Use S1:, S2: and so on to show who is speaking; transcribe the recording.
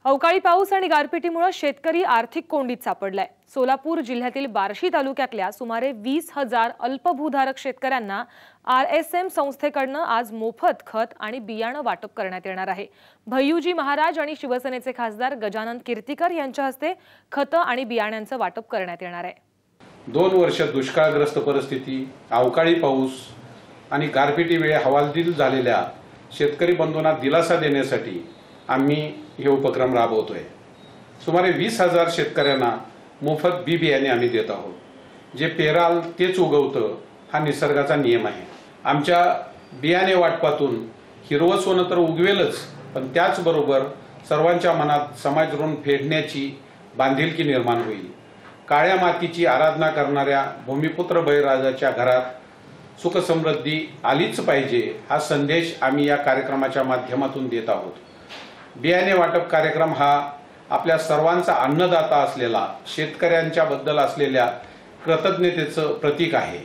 S1: अवकाळी पाऊस आणि गारपिटीमुळे शेतकरी आर्थिक कोंडीत सापडलाय। सोलापूर जिल्ह्यातील बार्शी तालुक्यातल्या सुमारे 20,000 अल्पभूधारक शेतकऱ्यांना RSM संस्थेकडून आज मोफत खत आणि बियाणं वाटप करण्यात येणार आहे। भैयूजी महाराज आणि शिवसेनेचे खासदार गजानन कीर्तिकर यांच्या हस्ते खत आणि बियाण्यांचं वाटप करण्यात येणार आहे।
S2: 2 वर्ष दुष्काळग्रस्त परिस्थिती, अवकाळी पाऊस आणि गारपिटीमुळे हवालदिल झालेल्या शेतकरी बंधूंना दिलासा देण्यासाठी आम्ही हे उपक्रम राबवतोय। सुमारे 20,000 शेतकऱ्यांना मोफत बी बियाणे आम्ही देत आहोत। जे पेराल तेच उगवतं हा निसर्गाचा नियम आहे। आमच्या बियाणे वाटपातून हिरवं सोनं तर उगवेलच, पण त्याचबरोबर सर्वांच्या मनात समाज ऋण फेडण्याची बांधिलकी निर्माण होईल। काळ्या मातीची आराधना करणाऱ्या भूमिपुत्र बळीराजाच्या घरात सुख समृद्धी आलीच पाहिजे हा संदेश आम्ही या कार्यक्रमाच्या माध्यमातून देत आहोत। बियाणे वाटप कार्यक्रम हा आपल्या सर्वांचा अन्नदाता असलेला शेतकऱ्यांच्या बद्दल असलेल्या कृतज्ञतेचं प्रतीक आहे।